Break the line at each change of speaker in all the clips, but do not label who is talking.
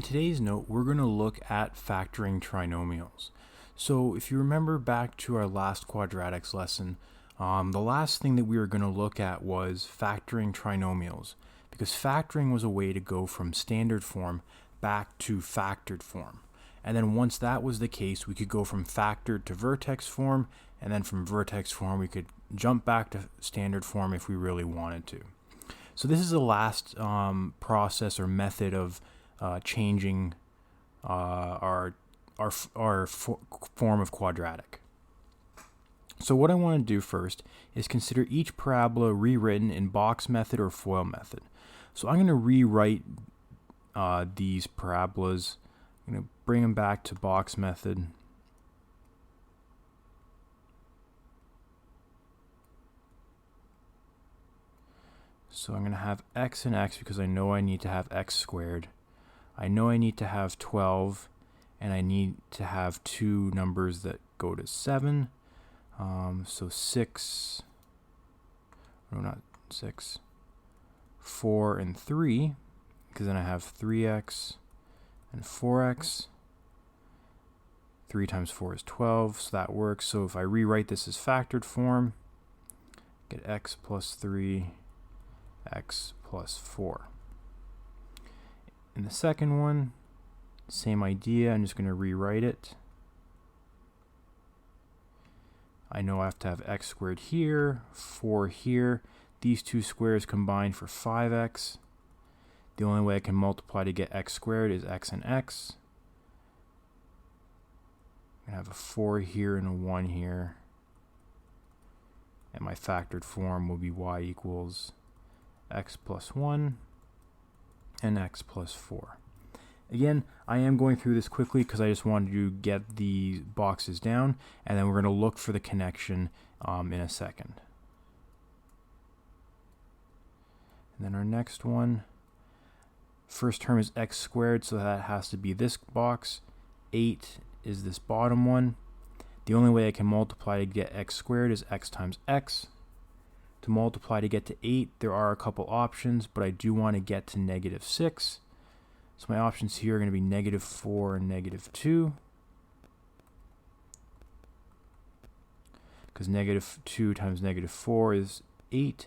In today's note, we're going to look at factoring trinomials. So if you remember back to our last quadratics lesson, the last thing that we were going to look at was factoring trinomials, because factoring was a way to go from standard form back to factored form. And then once that was the case, we could go from factored to vertex form, and then from vertex form we could jump back to standard form if we really wanted to. So this is the last process or method of changing our form of quadratic. So what I want to do first is consider each parabola rewritten in box method or FOIL method. So I'm going to rewrite these parabolas. I'm going to bring them back to box method. So I'm going to have x and x because I know I need to have x squared. I know I need to have 12, and I need to have two numbers that go to 7. So 6, no, not 6, 4 and 3, because then I have 3x and 4x. 3 times 4 is 12, so that works. So if I rewrite this as factored form, get x plus 3, x plus 4. In the second one, same idea. I'm just going to rewrite it. I know I have to have x squared here, 4 here. These two squares combine for 5x. The only way I can multiply to get x squared is x and x. I'm going to have a 4 here and a 1 here. And my factored form will be y equals x plus 1 and x plus 4. Again, I am going through this quickly because I just wanted to get the boxes down, and then we're going to look for the connection in a second. And then our next one, first term is x squared, so that has to be this box. 8 is this bottom one. The only way I can multiply to get x squared is x times x. To multiply to get to 8, there are a couple options, but I do want to get to negative 6. So my options here are going to be negative 4 and negative 2. Because negative 2 times negative 4 is 8.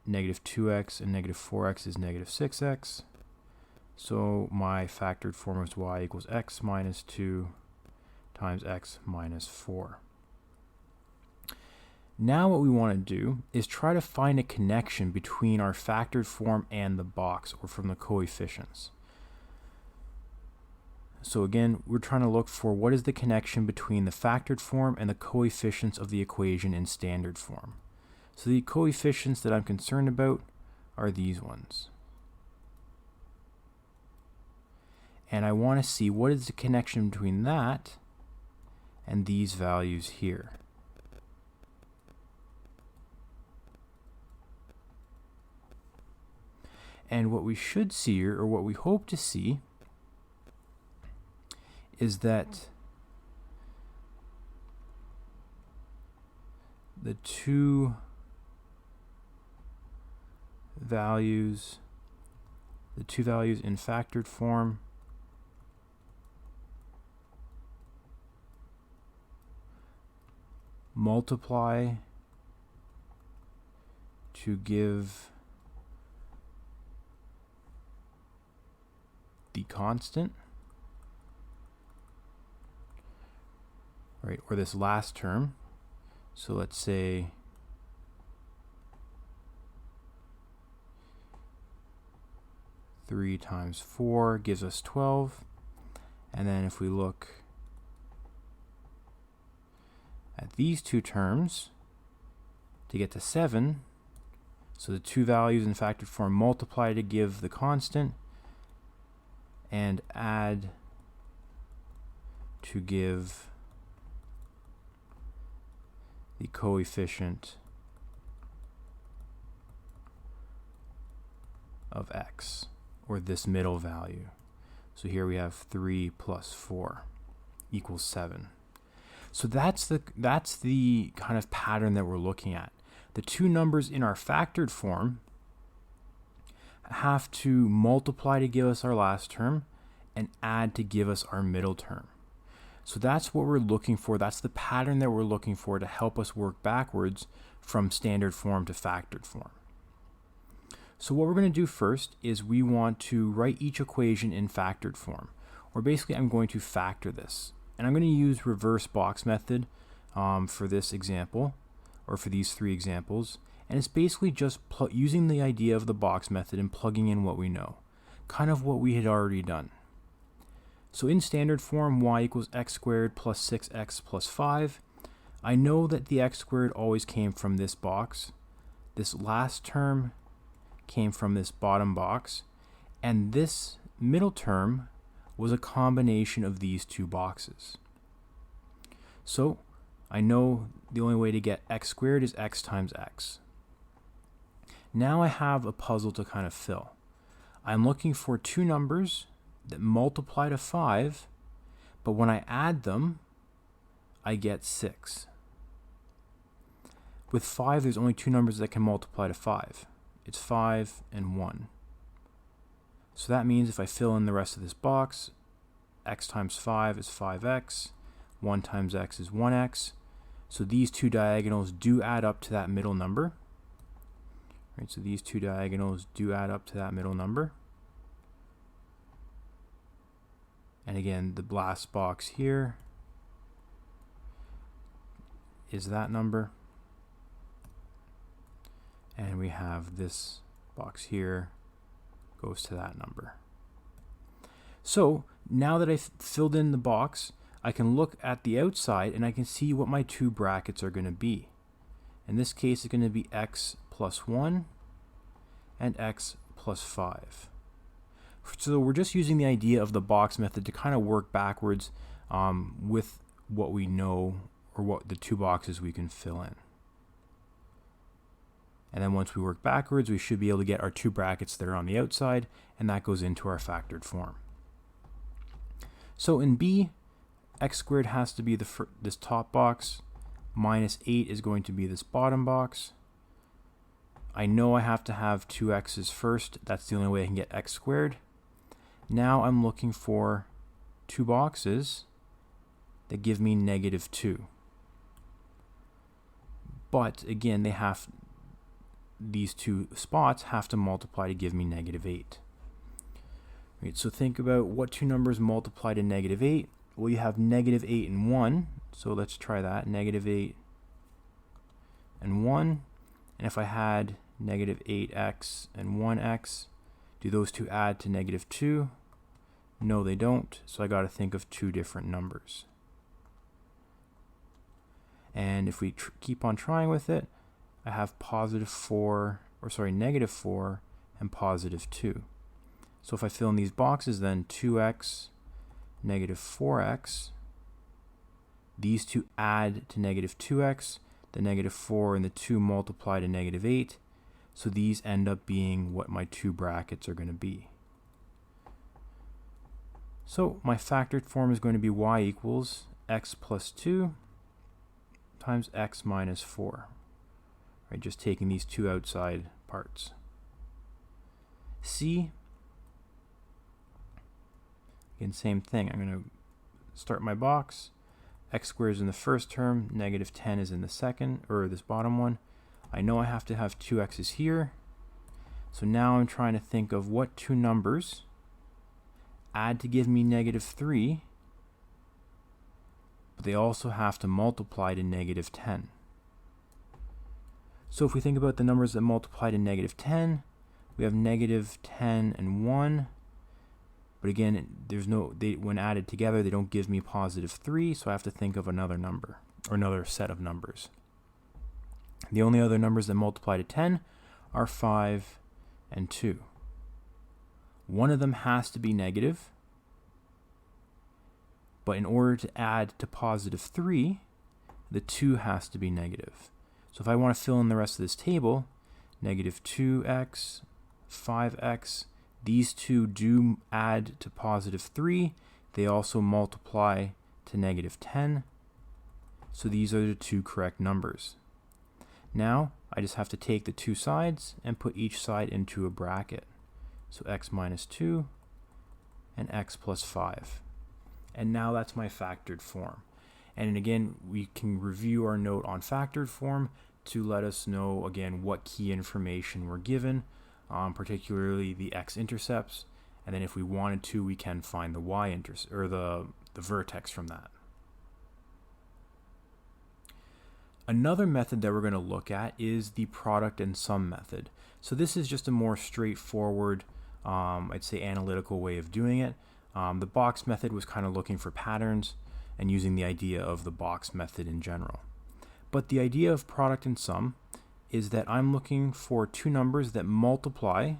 Negative 2x and negative 4x is negative 6x. So my factored form is y equals x minus 2 times x minus 4. Now what we want to do is try to find a connection between our factored form and the box, or from the coefficients. So again, we're trying to look for what is the connection between the factored form and the coefficients of the equation in standard form. So the coefficients that I'm concerned about are these ones. And I want to see what is the connection between that and these values here. And what we should see, or what we hope to see, is that the two values in factored form multiply to give the constant, right, or this last term. So let's say three times 4 gives us 12. And then if we look at these two terms to get to 7, so the two values in factored form multiply to give the constant, and add to give the coefficient of x, or this middle value. So here we have 3 plus 4 equals 7. So that's the kind of pattern that we're looking at. The two numbers in our factored form have to multiply to give us our last term, and add to give us our middle term. So that's what we're looking for. That's the pattern that we're looking for to help us work backwards from standard form to factored form. So what we're going to do first is we want to write each equation in factored form. Or basically I'm going to factor this. And I'm going to use reverse box method for this example, or for these three examples. And it's basically just using the idea of the box method and plugging in what we know. Kind of what we had already done. So in standard form, y equals x squared plus 6x plus 5. I know that the x squared always came from this box. This last term came from this bottom box. And this middle term was a combination of these two boxes. So I know the only way to get x squared is x times x. Now I have a puzzle to kind of fill. I'm looking for two numbers that multiply to 5, but when I add them, I get 6. With 5, there's only two numbers that can multiply to 5. It's 5 and 1. So that means if I fill in the rest of this box, x times 5 is 5x, 1 times x is 1x. So these two diagonals do add up to that middle number. Right, so these two diagonals do add up to that middle number. And again, the last box here is that number. And we have this box here goes to that number. So now that I've filled in the box, I can look at the outside and I can see what my two brackets are going to be. In this case, it's going to be x plus 1 and x plus 5. So we're just using the idea of the box method to kind of work backwards with what we know, or what the two boxes we can fill in. And then once we work backwards, we should be able to get our two brackets that are on the outside, and that goes into our factored form. So in B, x squared has to be this top box, minus 8 is going to be this bottom box. I know I have to have two x's first. That's the only way I can get x squared. Now I'm looking for two boxes that give me negative 2. But again, these two spots have to multiply to give me negative 8. Right, so think about what two numbers multiply to negative 8. Well, you have negative 8 and 1. So let's try that. Negative 8 and 1. And if I had negative 8x and 1x, do those two add to negative 2? No, they don't. So I got to think of two different numbers. And if we keep on trying with it, I have negative 4 and positive 2. So if I fill in these boxes, then 2x, negative 4x, these two add to negative 2x, the negative 4 and the 2 multiply to negative 8, so these end up being what my two brackets are going to be. So my factored form is going to be y equals x plus 2 times x minus 4. Right, just taking these two outside parts. C, again, same thing. I'm going to start my box. X squared is in the first term, negative 10 is in the second, or this bottom one. I know I have to have two x's here. So now I'm trying to think of what two numbers add to give me negative 3, but they also have to multiply to negative 10. So if we think about the numbers that multiply to negative 10, we have negative 10 and 1. But again, when added together, they don't give me positive 3, so I have to think of another number, or another set of numbers. The only other numbers that multiply to 10 are 5 and 2. One of them has to be negative, but in order to add to positive 3, the 2 has to be negative. So if I want to fill in the rest of this table, negative 2x, 5x, these two do add to positive 3. They also multiply to negative 10. So these are the two correct numbers. Now I just have to take the two sides and put each side into a bracket. So x minus 2 and x plus 5. And now that's my factored form. And again, we can review our note on factored form to let us know, again, what key information we're given, particularly the x-intercepts. And then if we wanted to, we can find the y-intercept, or the vertex from that. Another method that we're going to look at is the product and sum method. So this is just a more straightforward, I'd say, analytical way of doing it. The box method was kind of looking for patterns and using the idea of the box method in general. But the idea of product and sum is that I'm looking for two numbers that multiply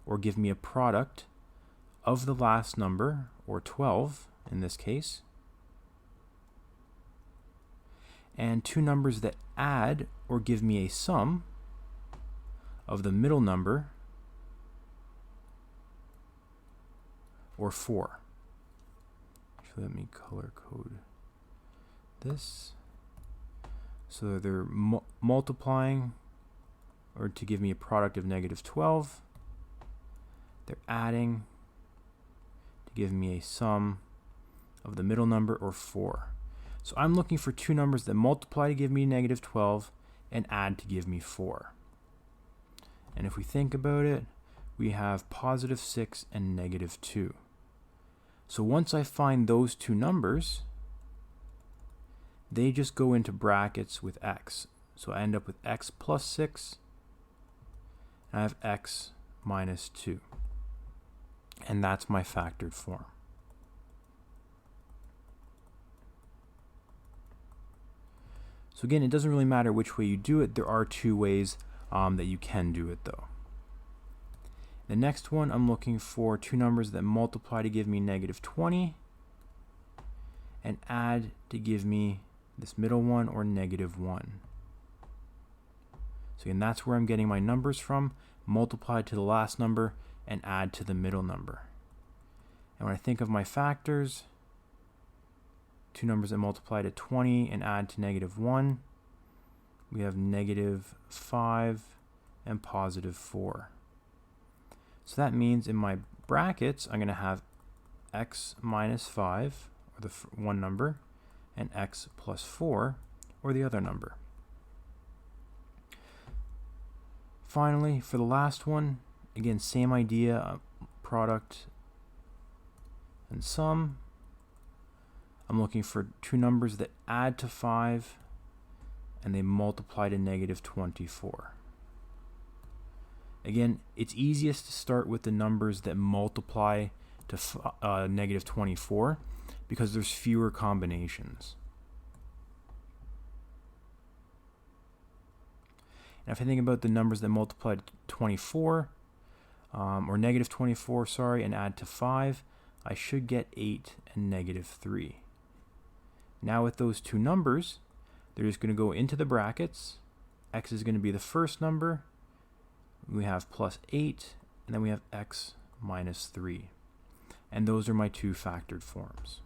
or give me a product of the last number, or 12 in this case, and two numbers that add or give me a sum of the middle number, or 4. Actually, let me color code this. So they're multiplying or to give me a product of -12. They're adding to give me a sum of the middle number, or 4. So I'm looking for two numbers that multiply to give me -12 and add to give me 4. And if we think about it, we have +6 and -2. So once I find those two numbers, they just go into brackets with x. So I end up with x plus 6, and I have x minus 2. And that's my factored form. So again, it doesn't really matter which way you do it. There are two ways that you can do it, though. The next one, I'm looking for two numbers that multiply to give me -20 and add to give me this middle one, or -1. So again, that's where I'm getting my numbers from, multiply to the last number and add to the middle number. And when I think of my factors, two numbers that multiply to 20 and add to -1, we have -5 and +4. So that means in my brackets, I'm going to have x minus 5, or the one number, and x plus 4, or the other number. Finally, for the last one, again, same idea, product and sum. I'm looking for two numbers that add to 5 and they multiply to -24. Again, it's easiest to start with the numbers that multiply to -24 because there's fewer combinations. And if I think about the numbers that multiply to 24, or -24, sorry, and add to 5, I should get 8 and -3. Now with those two numbers, they're just going to go into the brackets. X is going to be the first number. We have +8, and then we have x minus 3. And those are my two factored forms.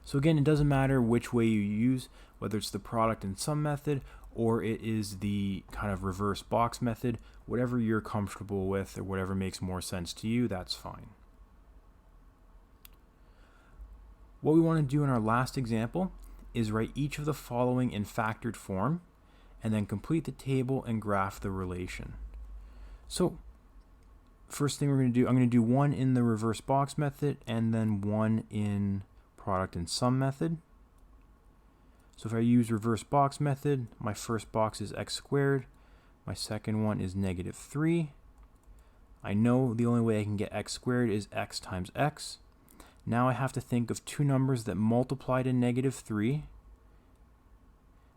So again, it doesn't matter which way you use, whether it's the product and sum method or it is the kind of reverse box method. Whatever you're comfortable with or whatever makes more sense to you, that's fine. What we want to do in our last example is write each of the following in factored form and then complete the table and graph the relation. So first thing we're going to do, I'm going to do one in the reverse box method and then one in product and sum method. So if I use reverse box method, my first box is x squared, my second one is -3. I know the only way I can get x squared is x times x. Now I have to think of two numbers that multiply to -3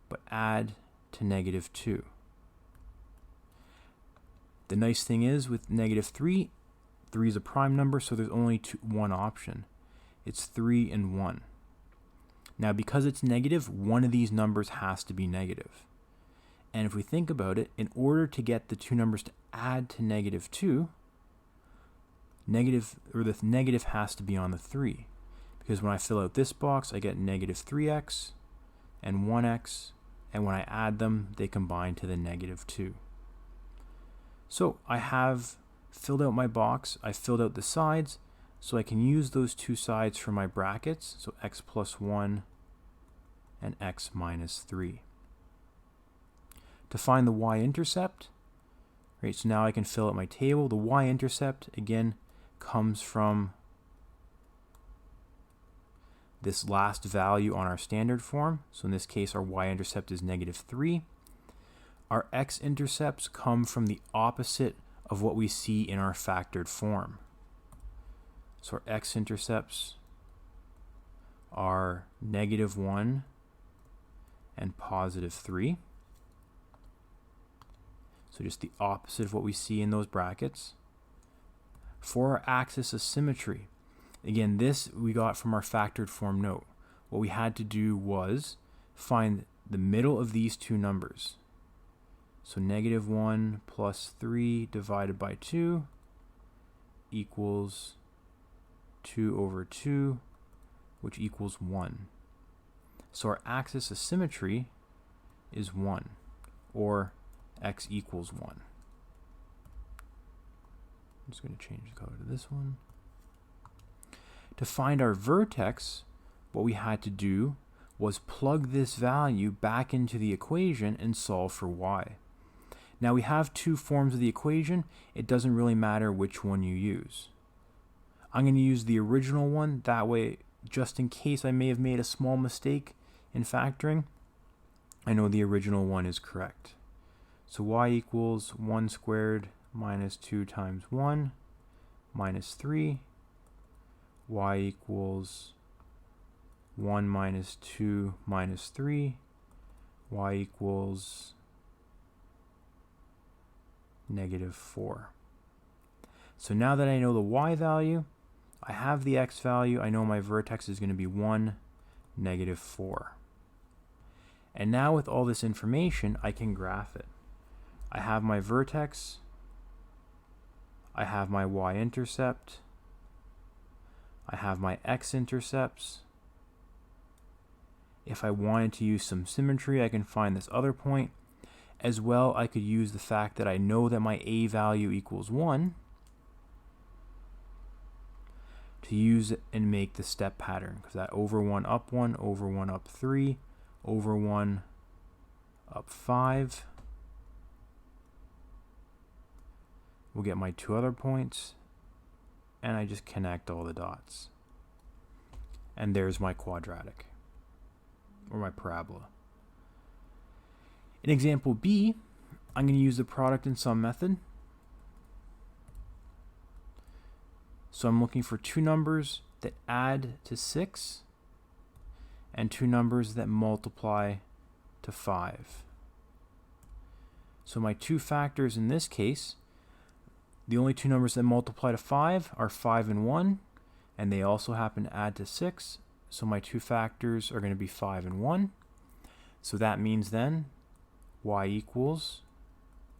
but add to -2. The nice thing is with -3, 3 is a prime number, so there's only one option. It's 3 and 1. Now because it's negative, one of these numbers has to be negative. And if we think about it, in order to get the two numbers to add to -2, the negative has to be on the 3. Because when I fill out this box, I get -3x and 1x, and when I add them, they combine to the -2. So I have filled out my box, I filled out the sides, So I can use those two sides for my brackets, so x plus 1 and x minus 3. To find the y-intercept, right, so now I can fill out my table. The y-intercept, again, comes from this last value on our standard form. So in this case, our y-intercept is -3. Our x-intercepts come from the opposite of what we see in our factored form. So our x-intercepts are -1 and +3. So just the opposite of what we see in those brackets. For our axis of symmetry, again, this we got from our factored form note. What we had to do was find the middle of these two numbers. So -1 plus 3 divided by 2 equals 2 over 2, which equals 1. So our axis of symmetry is 1, or x equals 1. I'm just going to change the color to this one. To find our vertex, what we had to do was plug this value back into the equation and solve for y. Now we have two forms of the equation. It doesn't really matter which one you use. I'm going to use the original one. That way, just in case I may have made a small mistake in factoring, I know the original one is correct. So y equals 1 squared minus 2 times 1 minus 3. Y equals 1 minus 2 minus 3. Y equals -4. So now that I know the y value, I have the x value, I know my vertex is going to be 1, -4. And now with all this information, I can graph it. I have my vertex, I have my y-intercept, I have my x-intercepts. If I wanted to use some symmetry, I can find this other point. As well, I could use the fact that I know that my a value equals 1 to use it and make the step pattern, because that over 1 up 1, over 1 up 3, over 1 up 5 will get my two other points, and I just connect all the dots. And there's my quadratic, or my parabola. In example B, I'm going to use the product and sum method. So I'm looking for two numbers that add to 6 and two numbers that multiply to 5. So my two factors in this case, the only two numbers that multiply to 5 are 5 and 1, and they also happen to add to 6. So my two factors are going to be 5 and 1. So that means then y equals,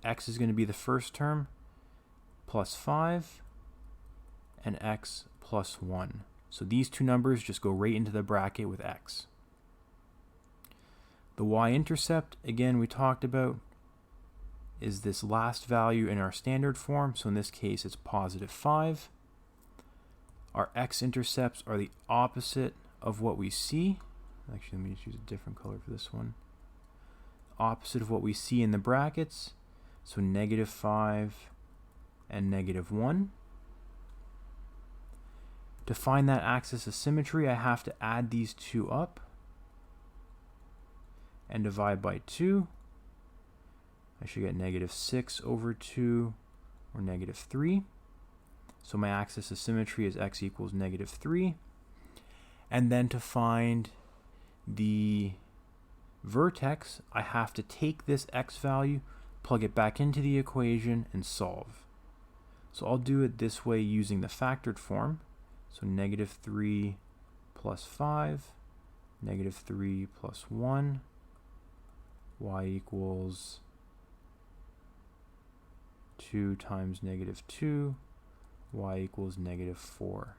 x is going to be the first term, plus 5, and x plus 1. So these two numbers just go right into the bracket with x. The y-intercept, again, we talked about, is this last value in our standard form. So in this case, it's +5. Our x-intercepts are the opposite of what we see. Actually, let me just use a different color for this one. Opposite of what we see in the brackets. So -5 and -1. To find that axis of symmetry, I have to add these two up and divide by 2. I should get -6 over 2, or -3. So my axis of symmetry is x equals -3. And then to find the vertex, I have to take this x value, plug it back into the equation, and solve. So I'll do it this way using the factored form. So -3 plus 5, -3 plus 1, y equals 2 times -2, y equals -4.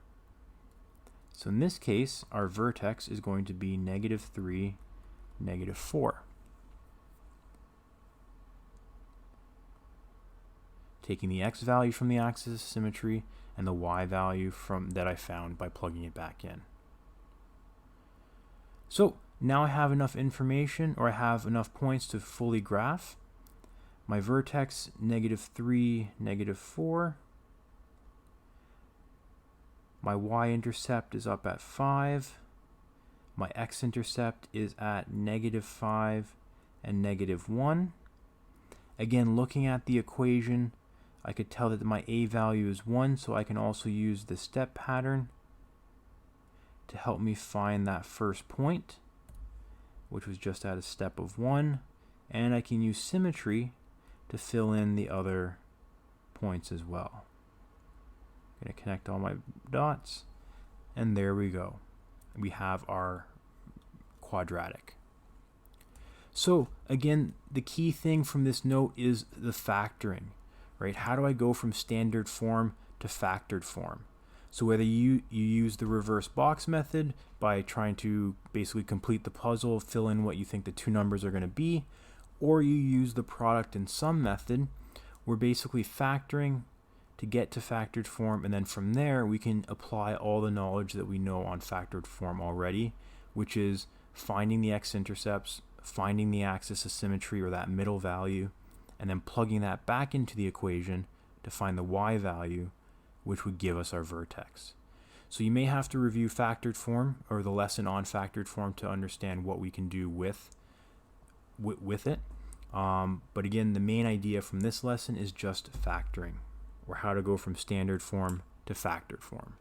So in this case, our vertex is going to be -3, -4. taking the x value from the axis of symmetry and the y value that I found by plugging it back in. So now I have enough information, or I have enough points to fully graph. My vertex, -3, -4. My y-intercept is up at 5. My x-intercept is at -5 and -1. Again, looking at the equation, I could tell that my a value is 1, so I can also use the step pattern to help me find that first point, which was just at a step of 1. And I can use symmetry to fill in the other points as well. I'm going to connect all my dots, and there we go. We have our quadratic. So again, the key thing from this note is the factoring, right? How do I go from standard form to factored form? So whether you use the reverse box method by trying to basically complete the puzzle, fill in what you think the two numbers are going to be, or you use the product and sum method, we're basically factoring to get to factored form, and then from there we can apply all the knowledge that we know on factored form already, which is finding the x-intercepts, finding the axis of symmetry, or that middle value, and then plugging that back into the equation to find the y value, which would give us our vertex. So you may have to review factored form or the lesson on factored form to understand what we can do with it. But again, the main idea from this lesson is just factoring, or how to go from standard form to factored form.